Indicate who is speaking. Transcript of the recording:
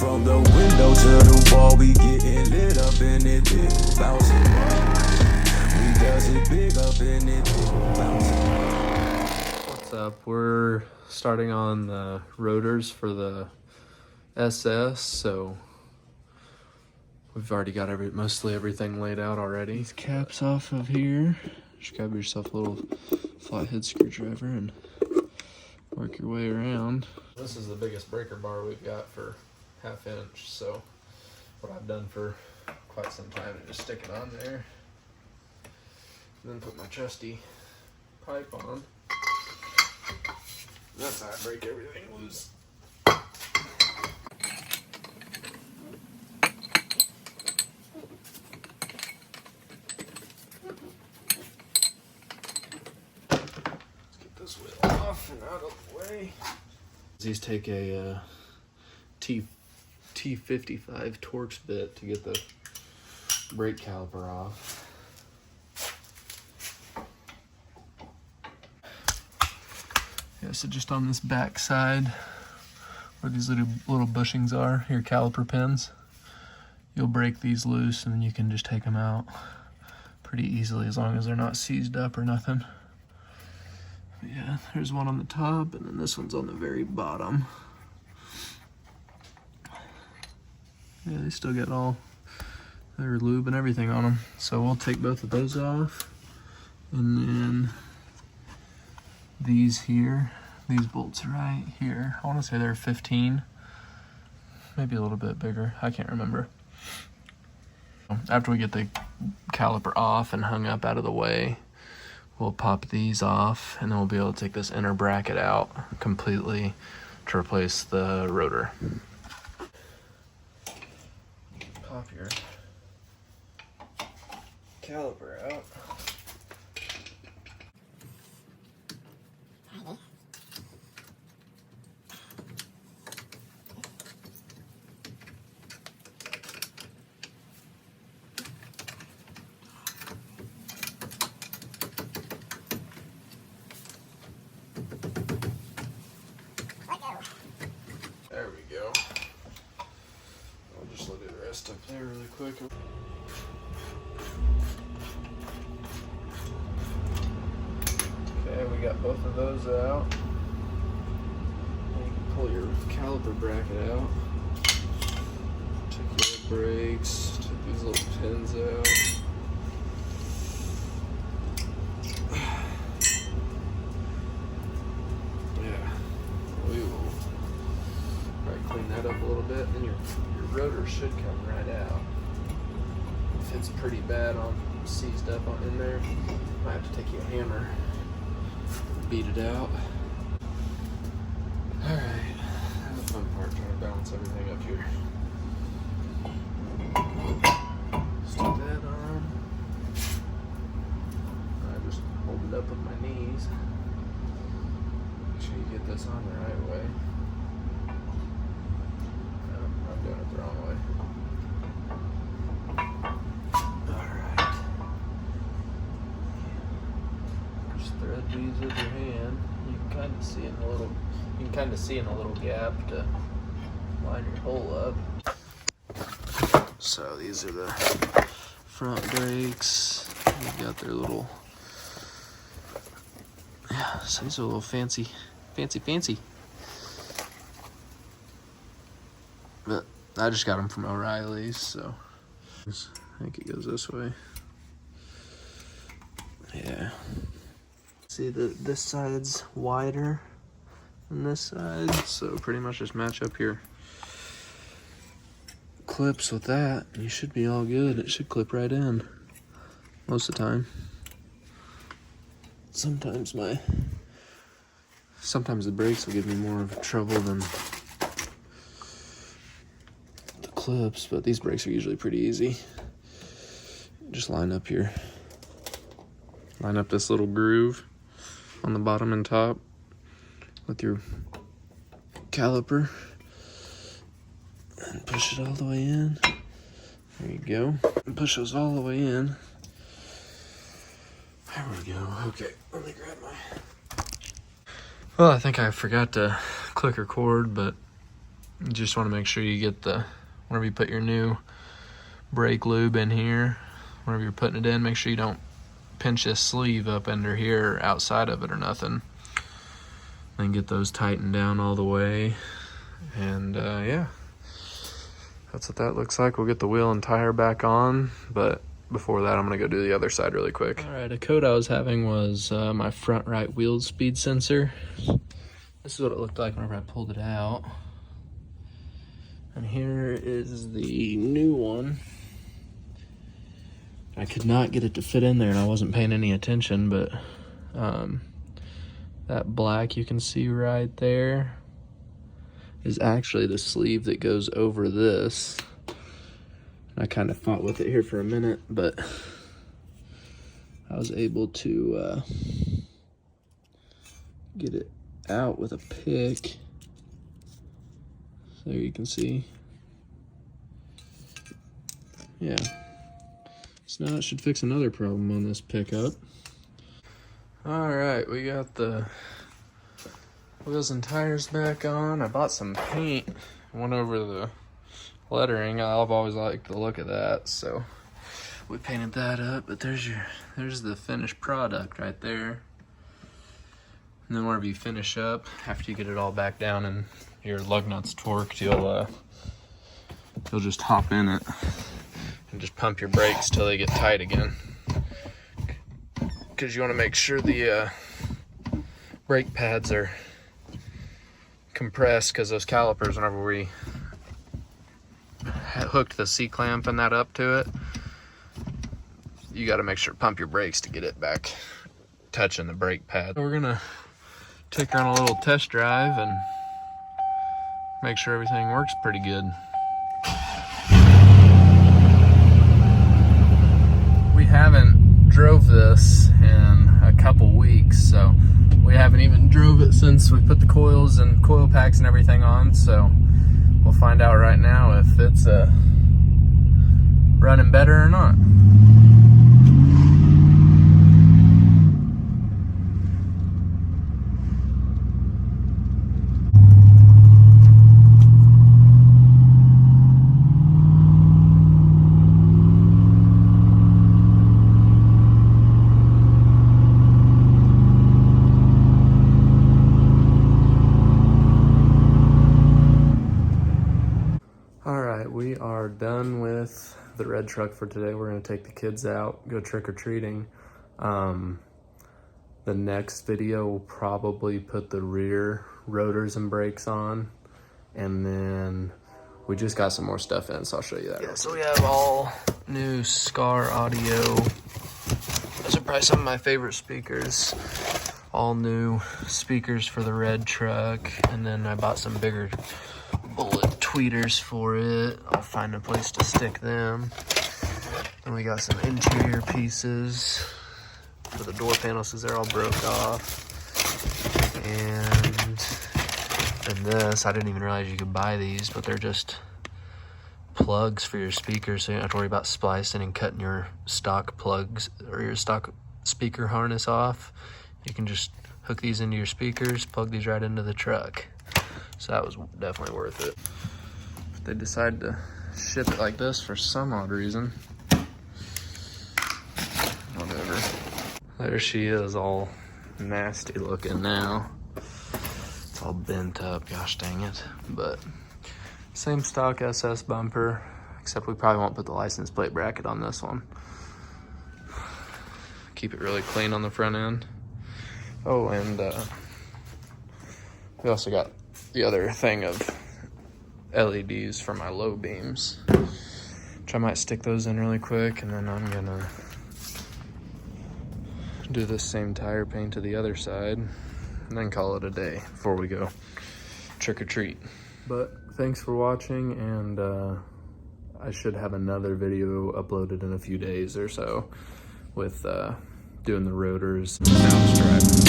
Speaker 1: From the window to the wall, we getting lit up in it, big bouncing. We does it big up in it, big bouncing.
Speaker 2: What's up? We're starting on the rotors for the SS, so we've already got mostly everything laid out already. These caps off of here. Just grab yourself a little flathead screwdriver and work your way around. This is the biggest breaker bar we've got for 1/2 inch, so what I've done for quite some time is just stick it on there and then put my trusty pipe on. That's how I break everything loose. Let's get this wheel off and out of the way. These take a T55 Torx bit to get the brake caliper off. Yeah, so just on this back side where these little bushings are, your caliper pins, you'll break these loose and then you can just take them out pretty easily as long as they're not seized up or nothing. But yeah, there's one on the top and then this one's on the very bottom. Yeah, they still get all their lube and everything on them. So we'll take both of those off. And then these here, these bolts right here, I want to say they're 15, maybe a little bit bigger, I can't remember. After we get the caliper off and hung up out of the way, we'll pop these off and then we'll be able to take this inner bracket out completely to replace the rotor. Pop your caliper out. There we go. I'll just let it rest up there really quick. Okay, we got both of those out. You can pull your caliper bracket out. Take your brakes, take these little pins out. Clean that up a little bit, and your rotor should come right out. If it's pretty bad seized up in there, might have to take you a hammer, beat it out. Alright, that's the fun part, trying to balance everything up here. Stick that on. I just hold it up with my knees. Make sure you get this on the right way. Doing it the wrong way. Alright. Just thread these with your hand. You can kind of see in a little gap to line your hole up. So these are the front brakes. They've got their little, yeah, so these are a little fancy. But I just got them from O'Reilly's, so I think it goes this way. Yeah. See, this side's wider than this side, so pretty much just match up your clips with that. You should be all good. It should clip right in most of the time. Sometimes the brakes will give me more of trouble than clips, but these brakes are usually pretty easy. Just line up this little groove on the bottom and top with your caliper and push it all the way in. There you go. And push those all the way in. There we go. Okay, let me grab my... Well, I think I forgot to click record, but You just want to make sure you get whenever you put your new brake lube in here, whenever you're putting it in, make sure you don't pinch this sleeve up under here or outside of it or nothing. Then get those tightened down all the way. And yeah, that's what that looks like. We'll get the wheel and tire back on, but before that, I'm gonna go do the other side really quick. All right, a code I was having was my front right wheel speed sensor. This is what it looked like whenever I pulled it out. And here is the new one. I could not get it to fit in there and I wasn't paying any attention, but that black you can see right there is actually the sleeve that goes over this. I kind of fought with it here for a minute, but I was able to get it out with a pick. So there you can see. Yeah. So now it should fix another problem on this pickup. All right, we got the wheels and tires back on. I bought some paint, went over the lettering. I've always liked the look of that, so we painted that up. But there's the finished product right there. And then whenever you finish up, after you get it all back down and your lug nuts torqued, you'll just hop in it and just pump your brakes till they get tight again. Because you want to make sure the brake pads are compressed, because those calipers, whenever we hooked the C-clamp and that up to it, you got to make sure to pump your brakes to get it back touching the brake pad. So we're gonna take her on a little test drive and make sure everything works pretty good. We haven't drove this in a couple weeks, so we haven't even drove it since we put the coils and coil packs and everything on, so we'll find out right now if it's running better or not. We are done with the red truck for today. We're going to take the kids out, go trick-or-treating. The next video will probably put the rear rotors and brakes on, and then we just got some more stuff in, so I'll show you that. Yeah, so we have all new Scar audio. Those are probably some of my favorite speakers. All new speakers for the red truck, and then I bought some bigger bullet tweeters for it. I'll find a place to stick them. And we got some interior pieces for the door panels because they're all broke off. And this, I didn't even realize you could buy these, but they're just plugs for your speakers, so you don't have to worry about splicing and cutting your stock plugs or your stock speaker harness off. You can just hook these into your speakers, plug these right into the truck. So that was definitely worth it. But they decided to ship it like this for some odd reason. Whatever. There she is, all nasty looking now. It's all bent up, gosh dang it. But same stock SS bumper, except we probably won't put the license plate bracket on this one. Keep it really clean on the front end. Oh, and we also got the other thing of LEDs for my low beams, which I might stick those in really quick, and then I'm gonna do this same tire paint to the other side and then call it a day before we go trick-or-treat. But thanks for watching, and I should have another video uploaded in a few days or so with doing the rotors and sound stripe.